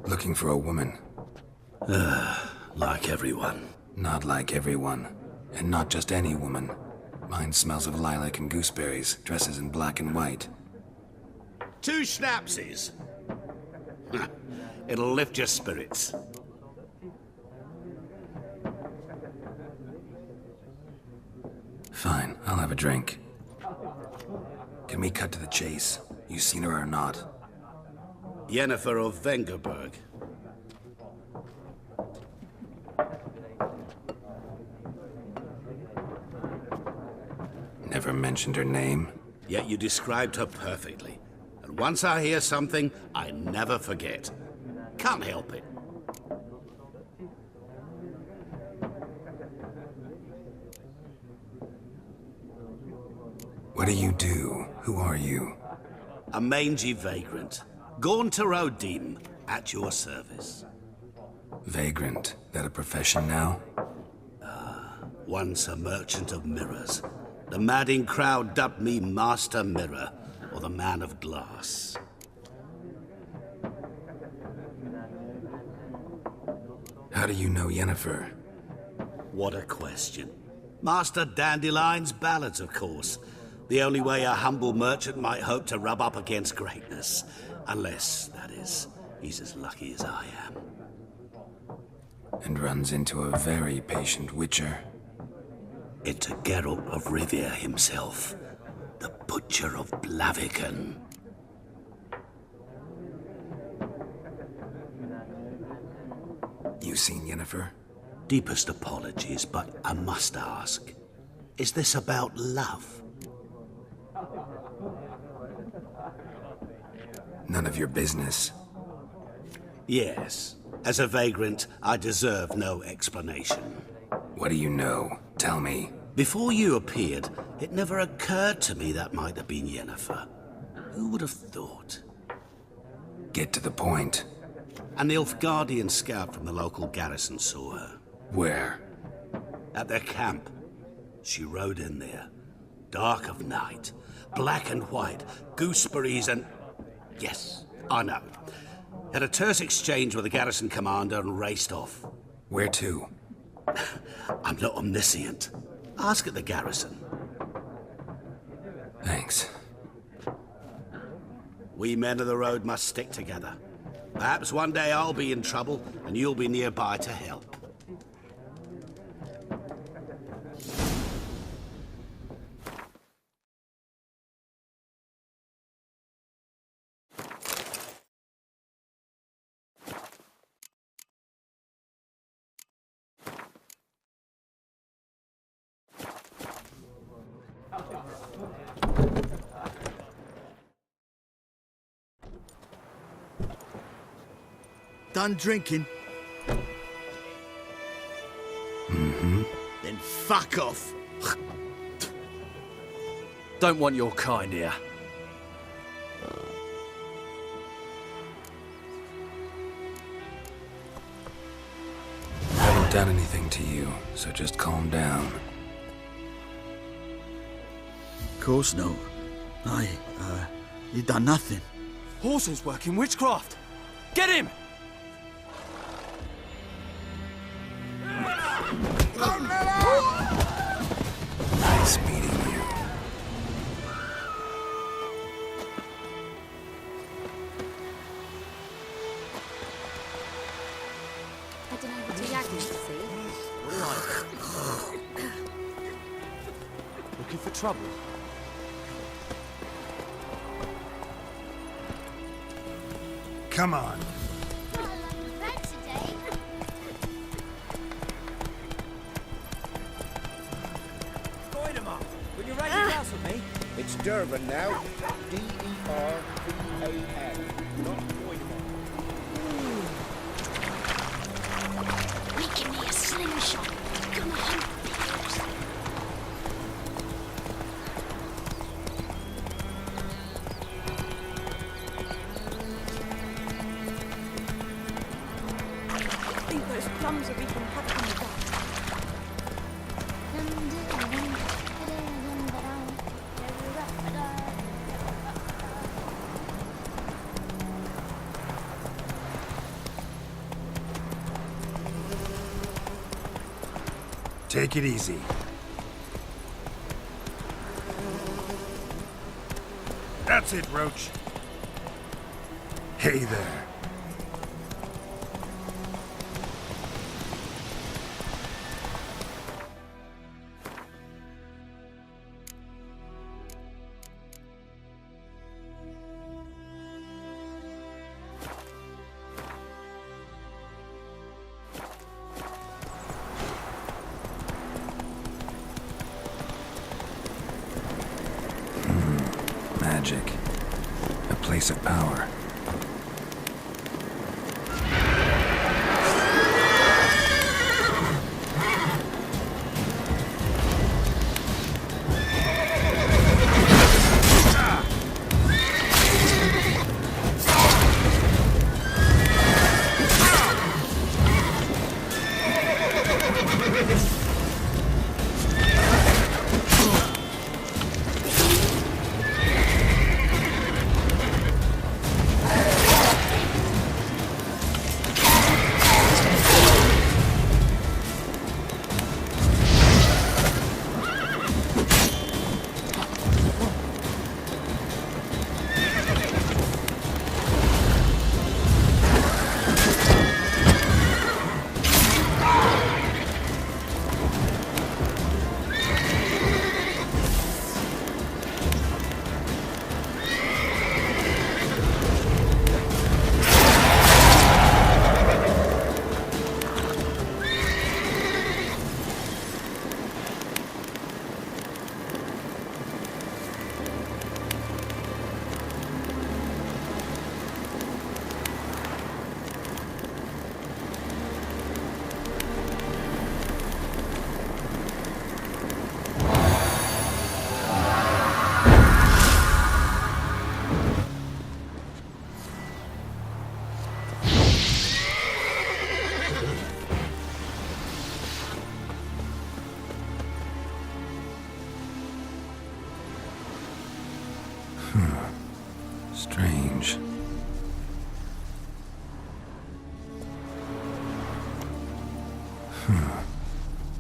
Looking for a woman. Like everyone. Not like everyone. And not just any woman. Mine smells of lilac and gooseberries, dresses in black and white. 2 schnapsies. It'll lift your spirits. Fine, I'll have a drink. Can we cut to the chase? You seen her or not? Yennefer of Vengerberg. Never mentioned her name. Yet you described her perfectly. And once I hear something, I never forget. Can't help it. What do you do? Who are you? A mangy vagrant. Gone to Rodim, at your service. Vagrant. That a profession now? Once a merchant of mirrors. The madding crowd dubbed me Master Mirror, or the Man of Glass. How do you know Yennefer? What a question. Master Dandelion's ballads, of course. The only way a humble merchant might hope to rub up against greatness. Unless, that is, he's as lucky as I am. And runs into a very patient witcher. Into Geralt of Rivia himself, the Butcher of Blaviken. You seen Yennefer? Deepest apologies, but I must ask. Is this about love? None of your business. Yes. As a vagrant, I deserve no explanation. What do you know? Tell me. Before you appeared, it never occurred to me that might have been Yennefer. Who would have thought? Get to the point. An Nilfgaardian scout from the local garrison saw her. Where? At their camp. She rode in there. Dark of night. Black and white. Gooseberries and... Yes, I know. Had a terse exchange with the garrison commander and raced off. Where to? I'm not omniscient. Ask at the garrison. Thanks. We men of the road must stick together. Perhaps one day I'll be in trouble and you'll be nearby to help. Done drinking? Mm-hmm. Then fuck off. Don't want your kind here. I haven't done anything to you, so just calm down. Of course no. You done nothing. Horses working witchcraft! Get him! Nice meeting you. I don't know what you see. Looking for trouble? Come on. It's Durban now. D-E-R-B-A-N. Not Goiderman. Making me a slingshot. Gonna hunt bears. I think those plums are even having the dark. Take it easy. That's it, Roach. Hey there. Magic. A place of power. Strange.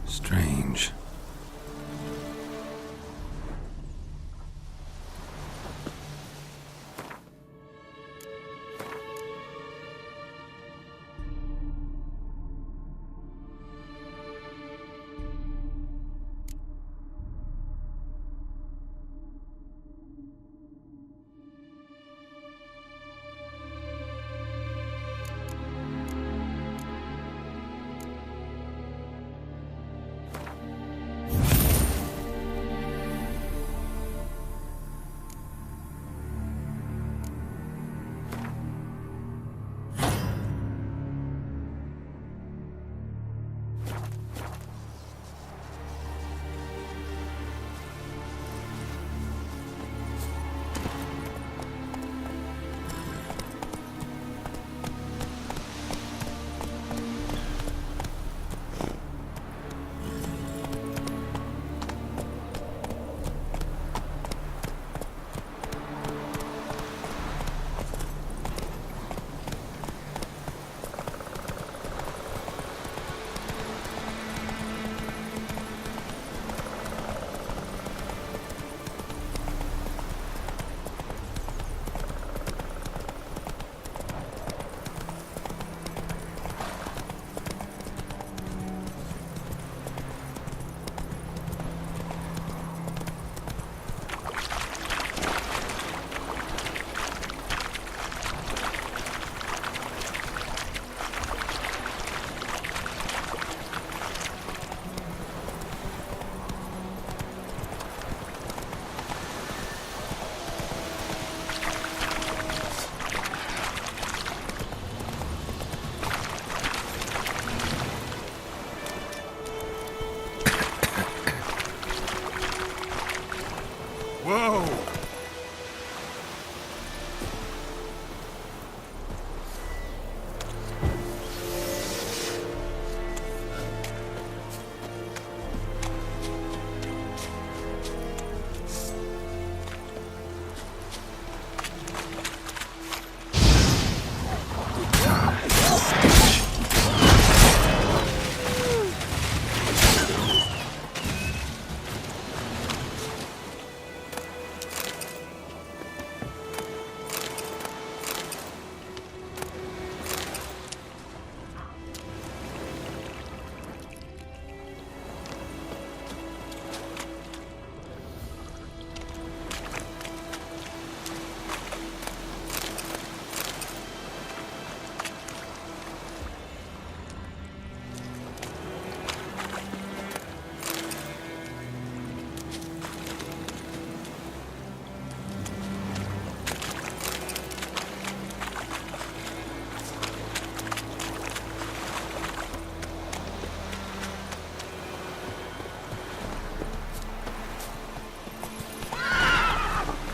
Strange.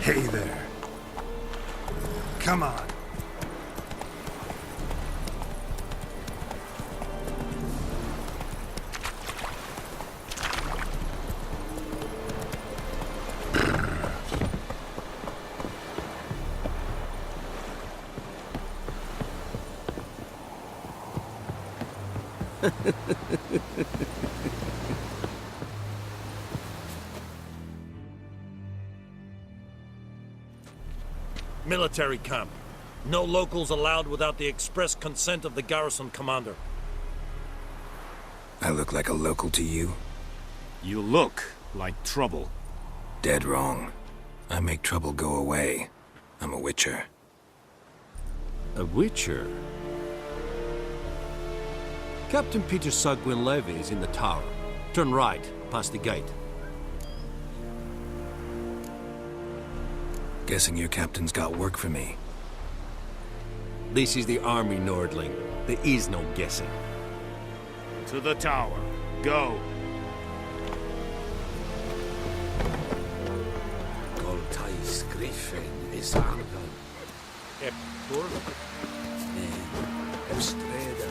Hey there. Come on. Military camp. No locals allowed without the express consent of the garrison commander. I look like a local to you? You look like trouble. Dead wrong. I make trouble go away. I'm a witcher. A witcher? Captain Peter Sagwin Levy is in the tower. Turn right, past the gate. Guessing your captain's got work for me. This is the army, Nordling. There is no guessing. To the tower. Go. Goltais Griffin is Argon. Epur? Estreda.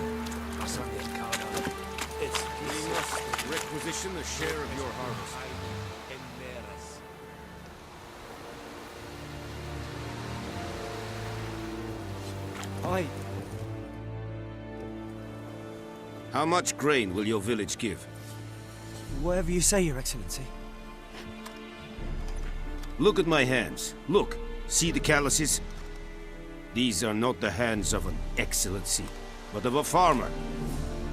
Asanicada. It's We must requisition a share of your harvest. How much grain will your village give? Whatever you say, Your Excellency. Look at my hands. Look. See the calluses? These are not the hands of an excellency, but of a farmer.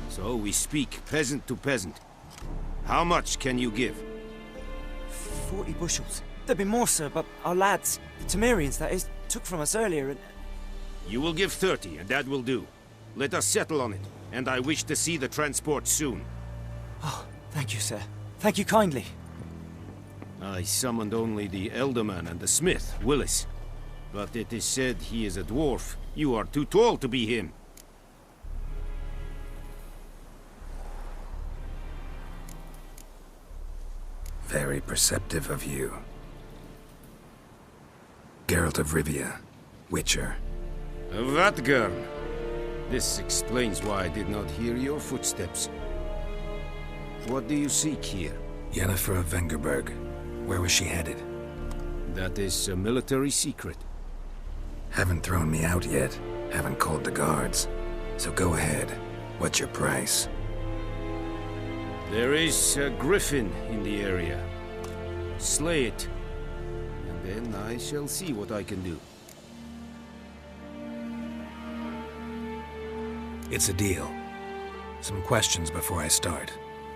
So we speak peasant to peasant. How much can you give? 40 bushels. There'd be more, sir, but our lads, the Temerians, that is, took from us earlier and... You will give 30, and that will do. Let us settle on it, and I wish to see the transport soon. Oh, thank you, sir. Thank you kindly. I summoned only the Elderman and the smith, Willis. But it is said he is a dwarf. You are too tall to be him. Very perceptive of you. Geralt of Rivia, Witcher. Vatgern. This explains why I did not hear your footsteps. What do you seek here? Yennefer of Vengerberg. Where was she headed? That is a military secret. Haven't thrown me out yet. Haven't called the guards. So go ahead. What's your price? There is a griffin in the area. Slay it. And then I shall see what I can do. It's a deal. Some questions before I start.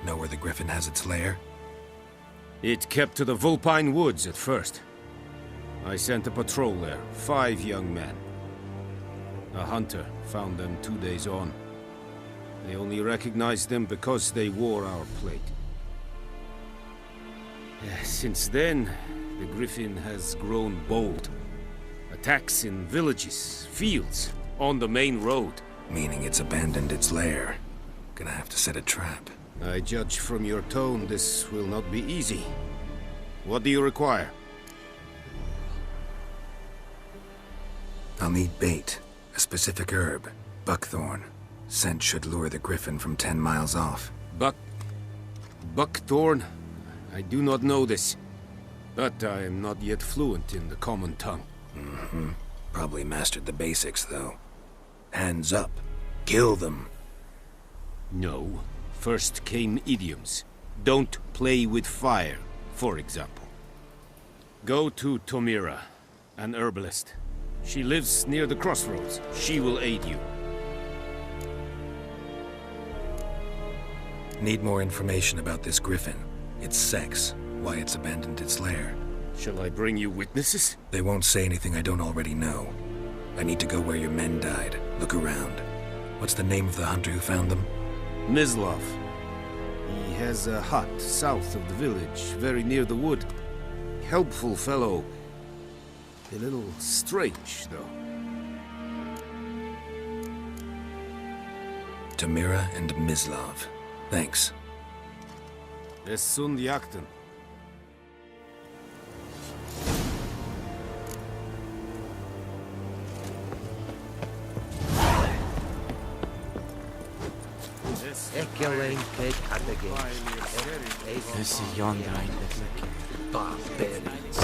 Know where the griffin has its lair? It kept to the Vulpine Woods at first. I sent a patrol there, 5 young men. A hunter found them 2 days on. They only recognized them because they wore our plate. Since then, the griffin has grown bold. Attacks in villages, fields, on the main road. Meaning it's abandoned its lair. Gonna have to set a trap. I judge from your tone this will not be easy. What do you require? I'll need bait. A specific herb. Buckthorn. Scent should lure the griffin from 10 miles off. Buckthorn? I do not know this. But I am not yet fluent in the common tongue. Mm-hmm. Probably mastered the basics, though. Hands up. Kill them. No. First came idioms. Don't play with fire, for example. Go to Tomira, an herbalist. She lives near the crossroads. She will aid you. Need more information about this griffin. Its sex, why it's abandoned its lair. Shall I bring you witnesses? They won't say anything I don't already know. I need to go where your men died. Look around. What's the name of the hunter who found them? Mislav. He has a hut south of the village, very near the wood. Helpful fellow. A little strange, though. Tamira and Mislav. Thanks. Es sund jakten. killing pig at the game. I see yonder ain't good looking. Barbarians.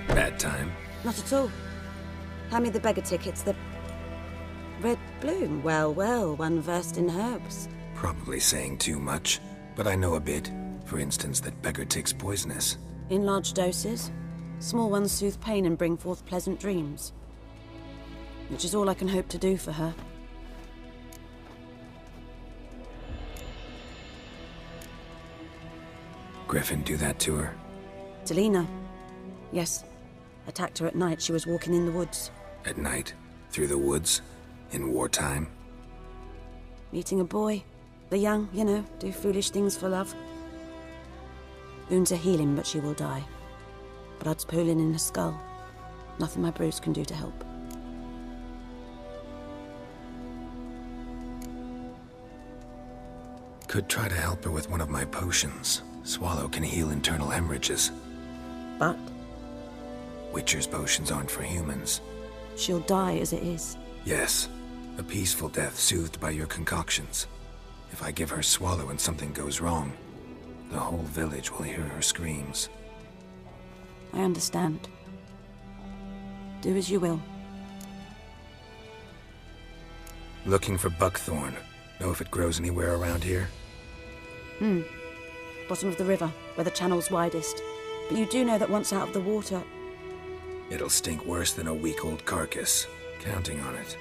Bad time? Not at all. Hand me the beggar tickets, the... Red bloom. Well, well, one versed in herbs. Probably saying too much, but I know a bit. For instance, that beggar tick's poisonous. In large doses. Small ones soothe pain and bring forth pleasant dreams. Which is all I can hope to do for her. Griffin do that to her? Delina. Yes. Attacked her at night. She was walking in the woods. At night? Through the woods? In wartime? Meeting a boy. The young, you know, do foolish things for love. Wounds are healing, but she will die. Blood's pooling in her skull. Nothing my bruise can do to help. Could try to help her with one of my potions. Swallow can heal internal hemorrhages. But? Witcher's potions aren't for humans. She'll die as it is. Yes. A peaceful death soothed by your concoctions. If I give her Swallow and something goes wrong, the whole village will hear her screams. I understand. Do as you will. Looking for buckthorn. Know if it grows anywhere around here? Bottom of the river, where the channel's widest. But you do know that once out of the water... It'll stink worse than a week-old carcass. Counting on it.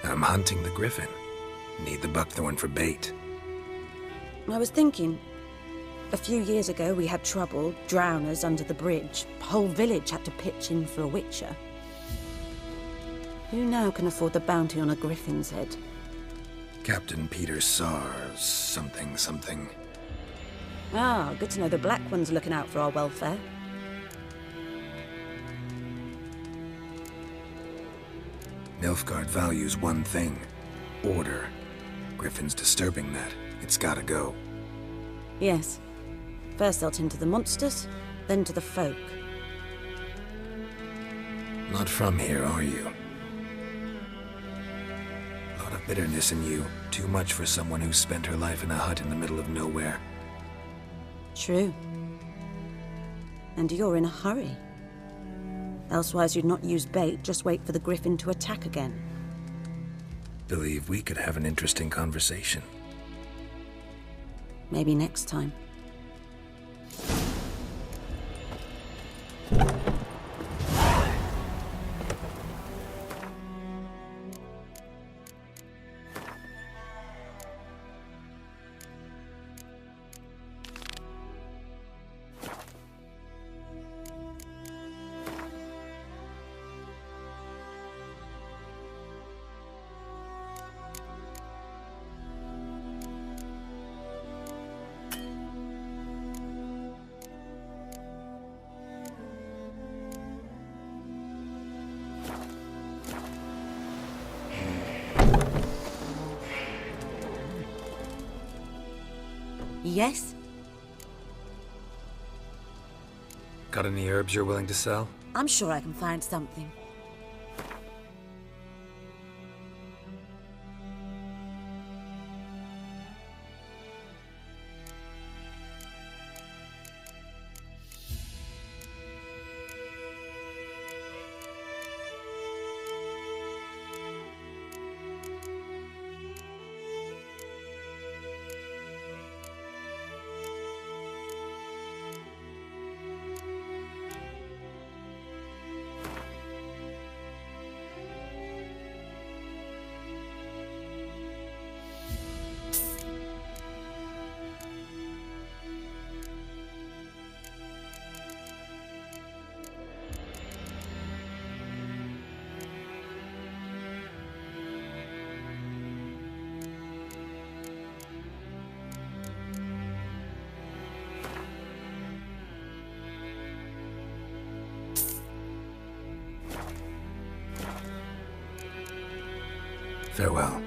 I'm hunting the griffin. Need the buckthorn for bait. I was thinking... A few years ago we had trouble, drowners under the bridge. Whole village had to pitch in for a witcher. Who now can afford the bounty on a griffin's head? Captain Peter Sars, something. Ah, good to know the Black One's looking out for our welfare. Nilfgaard values one thing. Order. Griffin's disturbing that. It's gotta go. Yes. First they'll tend to the monsters, then to the folk. Not from here, are you? Lot of bitterness in you. Too much for someone who spent her life in a hut in the middle of nowhere. True. And you're in a hurry. Elsewise you'd not use bait, just wait for the griffin to attack again. Believe we could have an interesting conversation. Maybe next time. Yes? Got any herbs you're willing to sell? I'm sure I can find something. Farewell.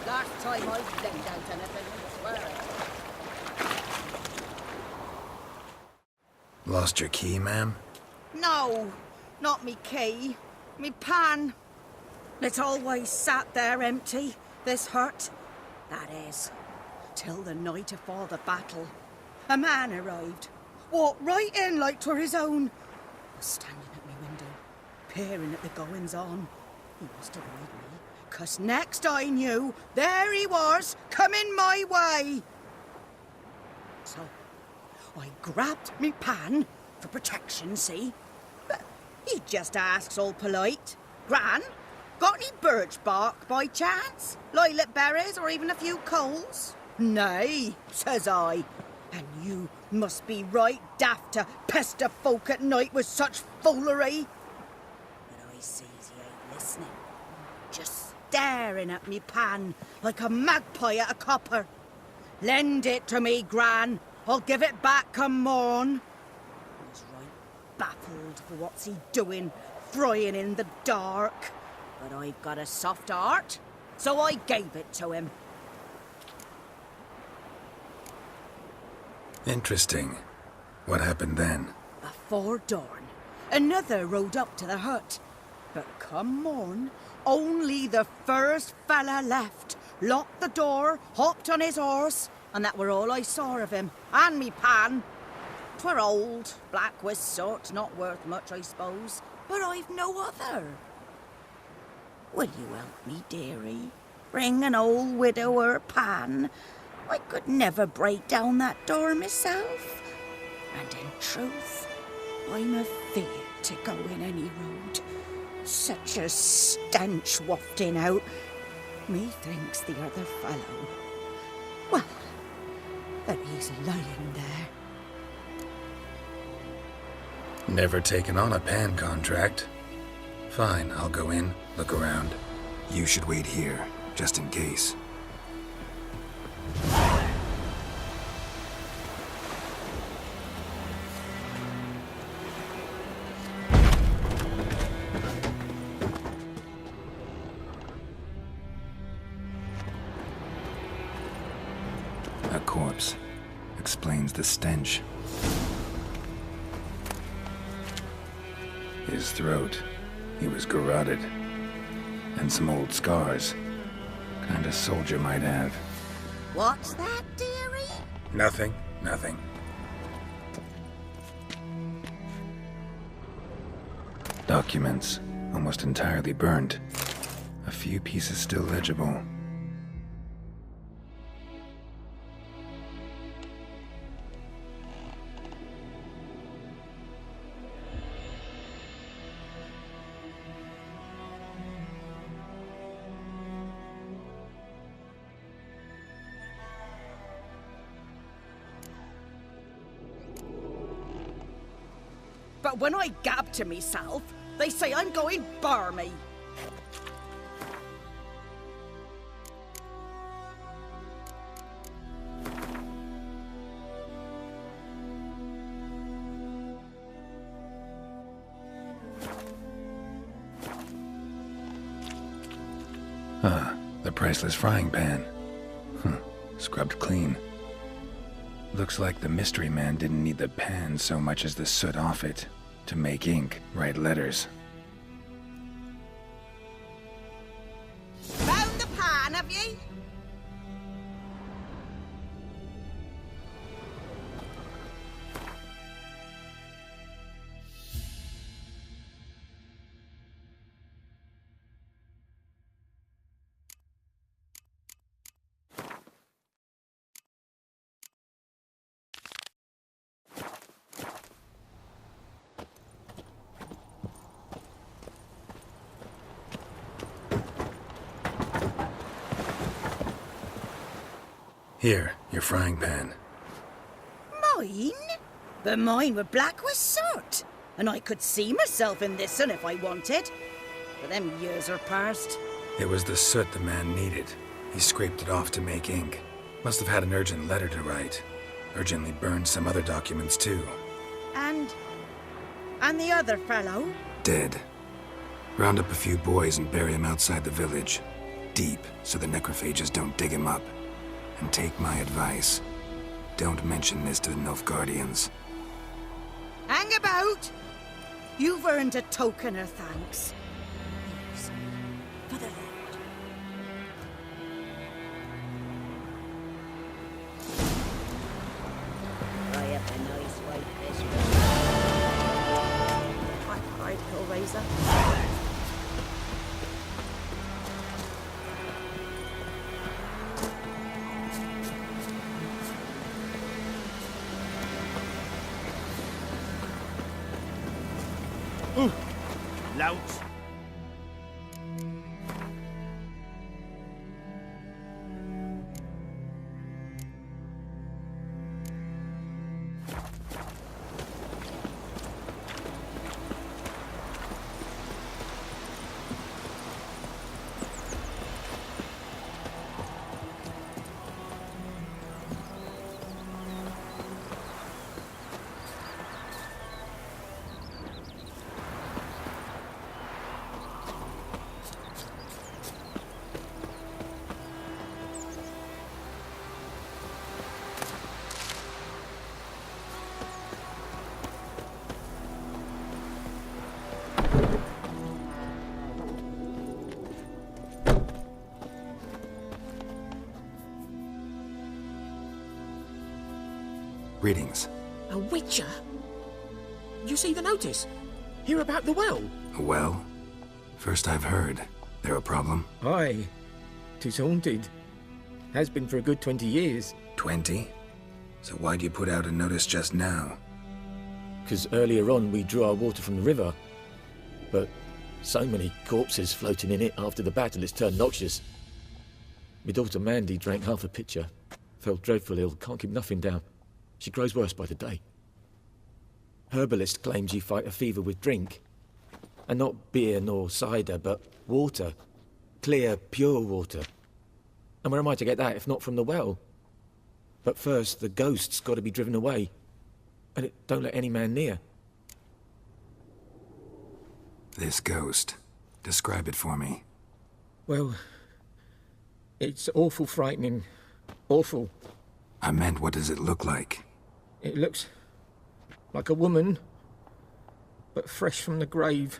Last time I laid out anything, I swear. Lost your key, ma'am? No, not me key. Me pan. It's always sat there empty, this hut. That is, till the night afore the battle. A man arrived, walked right in like 'twere his own. Was standing at me window, peering at the goings-on. He must have heard me, 'cause next I knew, there he was, coming my way. So, I grabbed me pan, for protection, see? But he just asks all polite, Gran, got any birch bark by chance? Lilac berries or even a few coals? Nay, says I. And you must be right daft to pester folk at night with such foolery. But I sees he ain't listening. Just staring at me pan like a magpie at a copper. Lend it to me, Gran. I'll give it back come morn. He was right. baffled for what's he doing, frying in the dark. But I've got a soft heart, so I gave it to him. Interesting. What happened then? Before dawn, another rode up to the hut. But come morn, only the first fella left, locked the door, hopped on his horse, and that were all I saw of him, and me pan. 'Twere old, black with soot, not worth much, I suppose, but I've no other. Will you help me, dearie? Bring an old widower pan. I could never break down that door myself. And in truth, I'm afeard to go in any road. Such a stench wafting out. Methinks the other fellow. Well, that he's lying there. Never taken on a pan contract. Fine, I'll go in, look around. You should wait here, just in case. A corpse. Explains the stench. His throat. He was garroted. And some old scars. Kind of soldier might have. What's that, dearie? Nothing. Nothing. Documents. Almost entirely burned. A few pieces still legible. But when I gab to myself, they say I'm going barmy. Ah, the priceless frying pan. Scrubbed clean. Looks like the mystery man didn't need the pan so much as the soot off it to make ink, write letters. Found the pan, have ye? Here, your frying pan. Mine? But mine were black with soot. And I could see myself in this one if I wanted. But them years are past. It was the soot the man needed. He scraped it off to make ink. Must have had an urgent letter to write. Urgently burned some other documents too. And the other fellow? Dead. Round up a few boys and bury him outside the village. Deep, so the necrophages don't dig him up. And take my advice. Don't mention this to the Nilfgaardians. Hang about! You've earned a token of thanks. Here's for the Lord. I have a nice white Christmas. I cried, Hellraiser. Lout. Greetings. A witcher? You see the notice? Hear about the well? A well? First I've heard. There a problem? Aye. 'Tis haunted. Has been for a good 20 years. 20? So why'd you put out a notice just now? 'Cause earlier on we drew our water from the river. But so many corpses floating in it after the battle it's turned noxious. My daughter Mandy drank half a pitcher. Fell dreadful ill, can't keep nothing down. She grows worse by the day. Herbalist claims you fight a fever with drink. And not beer nor cider, but water. Clear, pure water. And where am I to get that if not from the well? But first, the ghost's got to be driven away. And it don't let any man near. This ghost. Describe it for me. Well, it's awful frightening. Awful. I meant, what does it look like? It looks like a woman, but fresh from the grave.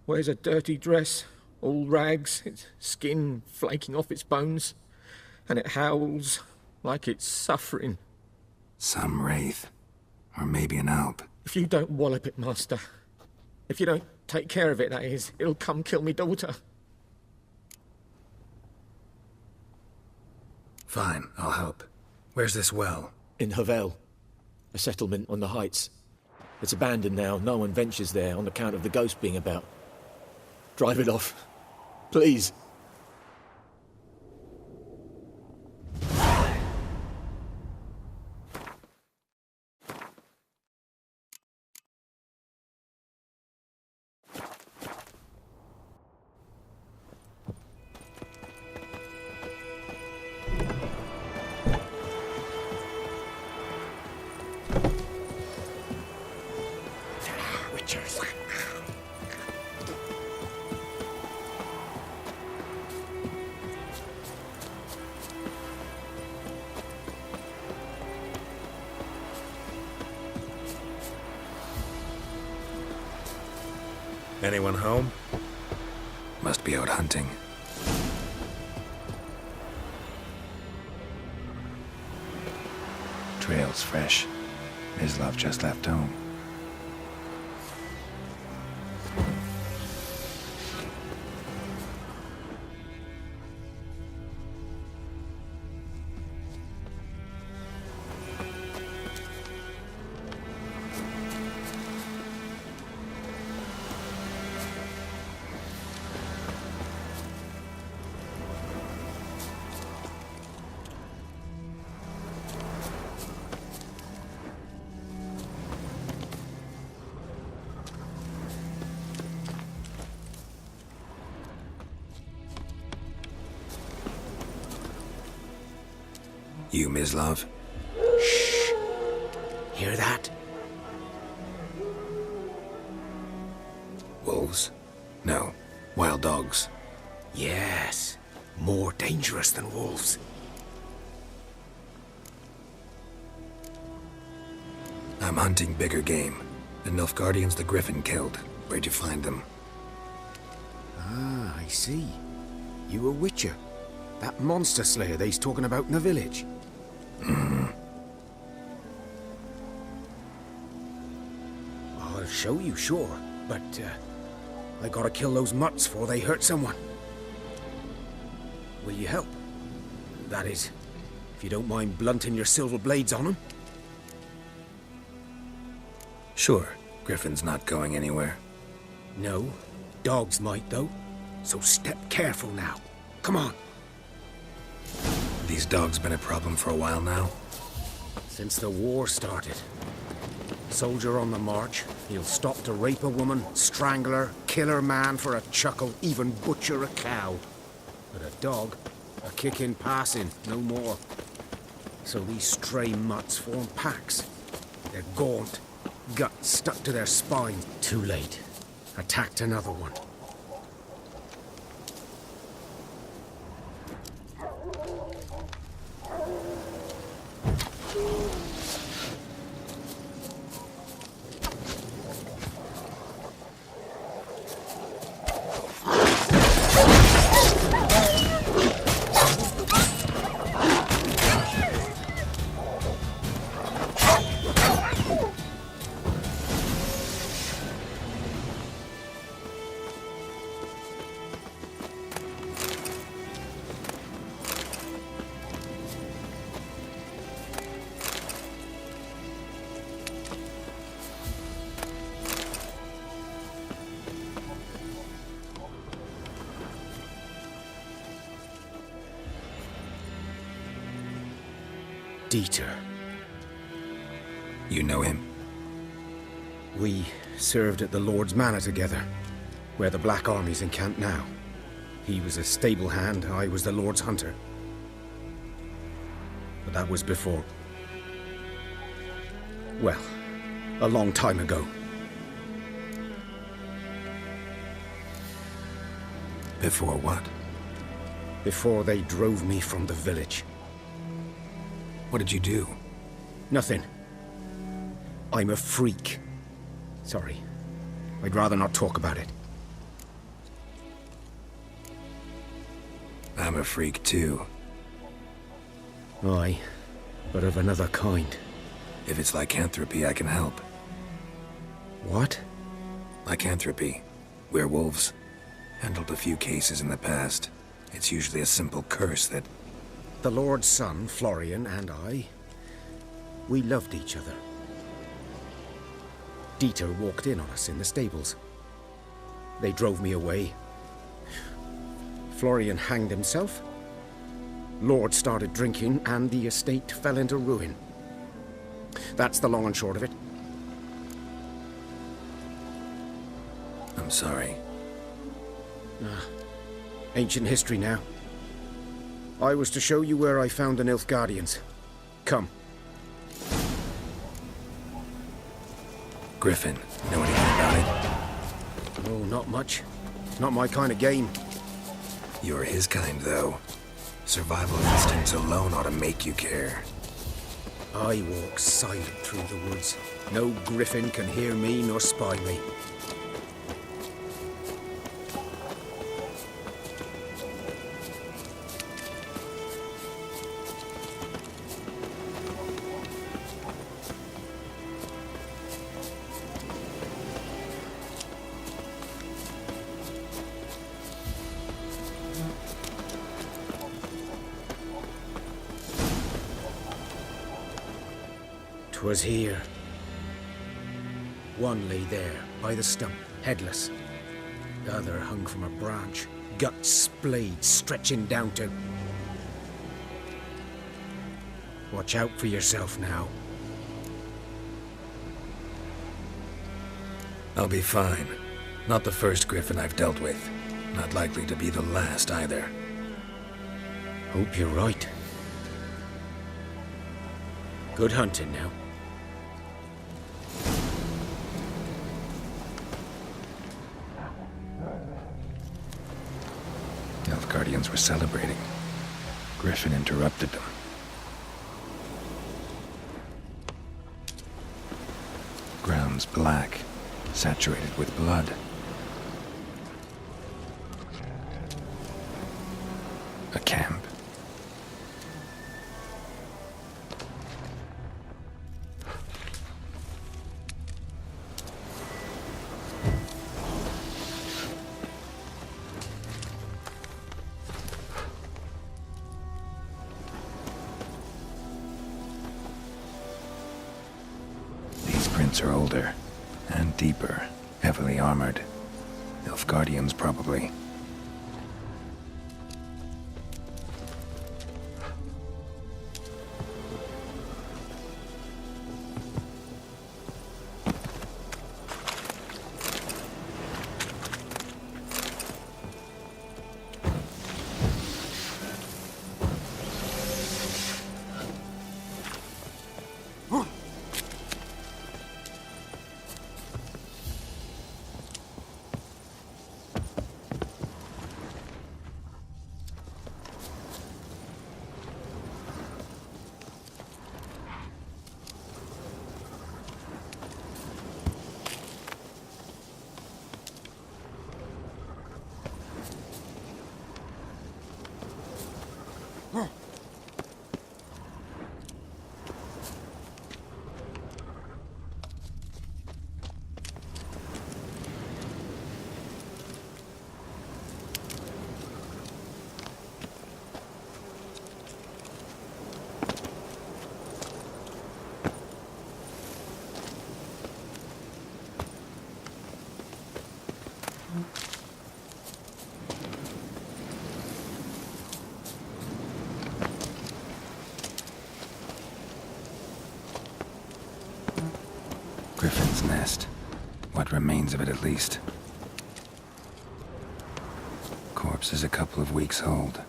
Wears a dirty dress, all rags, its skin flaking off its bones, and it howls like it's suffering. Some wraith. Or maybe an alp. If you don't wallop it, Master, if you don't take care of it, that is, it'll come kill me daughter. Fine, I'll help. Where's this well? In Havel, a settlement on the heights. It's abandoned now, no one ventures there on account of the ghost being about. Drive it off, please. Anyone home? Must be out hunting. Trail's fresh. Mislav just left home. You, Mislav? Shh. Hear that? Wolves? No. Wild dogs. Yes. More dangerous than wolves. I'm hunting bigger game. The Nilfgaardians the Griffin killed. Where'd you find them? Ah, I see. You a witcher. That monster slayer they's talking about in the village. I'll show you, sure. But, I gotta kill those mutts before they hurt someone. Will you help? That is, if you don't mind blunting your silver blades on them. Sure. Griffin's not going anywhere. No. Dogs might, though. So step careful now. Come on. These dogs been a problem for a while now? Since the war started. Soldier on the march, he'll stop to rape a woman, strangle her, kill her man for a chuckle, even butcher a cow. But a dog, a kick in passing, no more. So these stray mutts form packs. They're gaunt, guts stuck to their spines. Too late. Attacked another one. Dieter. You know him? We served at the Lord's Manor together, where the Black Army's encamped now. He was a stable hand, I was the Lord's hunter. But that was before... well, a long time ago. Before what? Before they drove me from the village. What did you do? Nothing. I'm a freak. Sorry. I'd rather not talk about it. I'm a freak too. Aye, but of another kind. If it's lycanthropy, I can help. What? Lycanthropy. Werewolves. Handled a few cases in the past. It's usually a simple curse that... The Lord's son, Florian, and I... we loved each other. Dieter walked in on us in the stables. They drove me away. Florian hanged himself. Lord started drinking, and the estate fell into ruin. That's the long and short of it. I'm sorry. Ancient history now. I was to show you where I found the Nilfgaardians. Come. Griffin, know anything about it? Oh, not much. Not my kind of game. You're his kind, though. Survival instincts alone ought to make you care. I walk silent through the woods. No griffin can hear me nor spy me. Was here. One lay there, by the stump, headless. The other hung from a branch, guts splayed, stretching down to... Watch out for yourself now. I'll be fine. Not the first griffin I've dealt with. Not likely to be the last, either. Hope you're right. Good hunting now. Nilfgaardians were celebrating. Griffin interrupted them. Ground's black, saturated with blood. A camp. Are older and deeper, heavily armored. Nilfgaardians, probably. remains of it at least. Corpse is a couple of weeks old.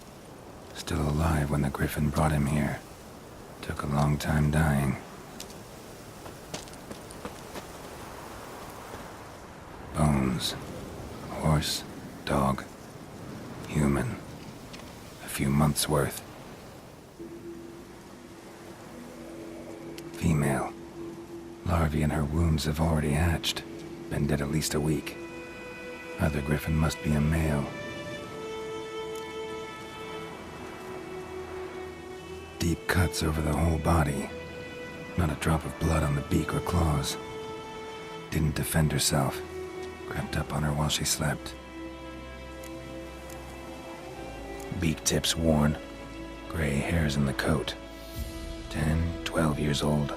Still alive when the griffin brought him here. Took a long time dying. Bones. Horse, dog, human. A few months' worth. Female. Larvae in her wounds have already hatched. Been dead at least a week. Other griffin must be a male. Deep cuts over the whole body. Not a drop of blood on the beak or claws. Didn't defend herself. Crept up on her while she slept. Beak tips worn. Gray hairs in the coat. 10, 12 years old.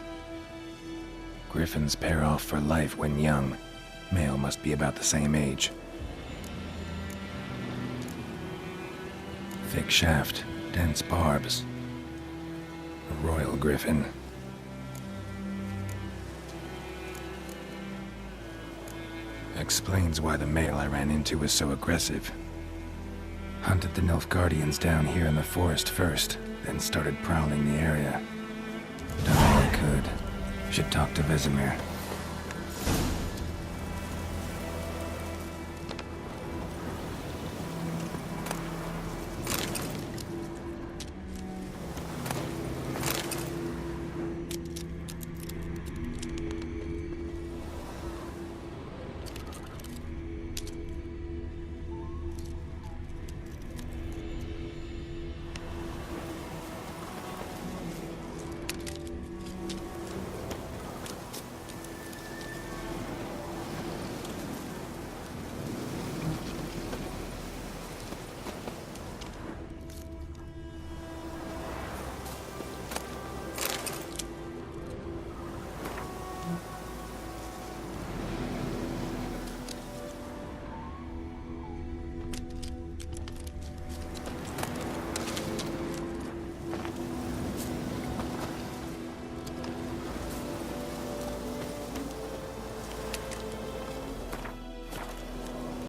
Griffins pair off for life when young. Male must be about the same age. Thick shaft, dense barbs. A royal griffin. Explains why the male I ran into was so aggressive. Hunted the Nilfgaardians down here in the forest first, then started prowling the area. Done all I could. Should talk to Vesemir.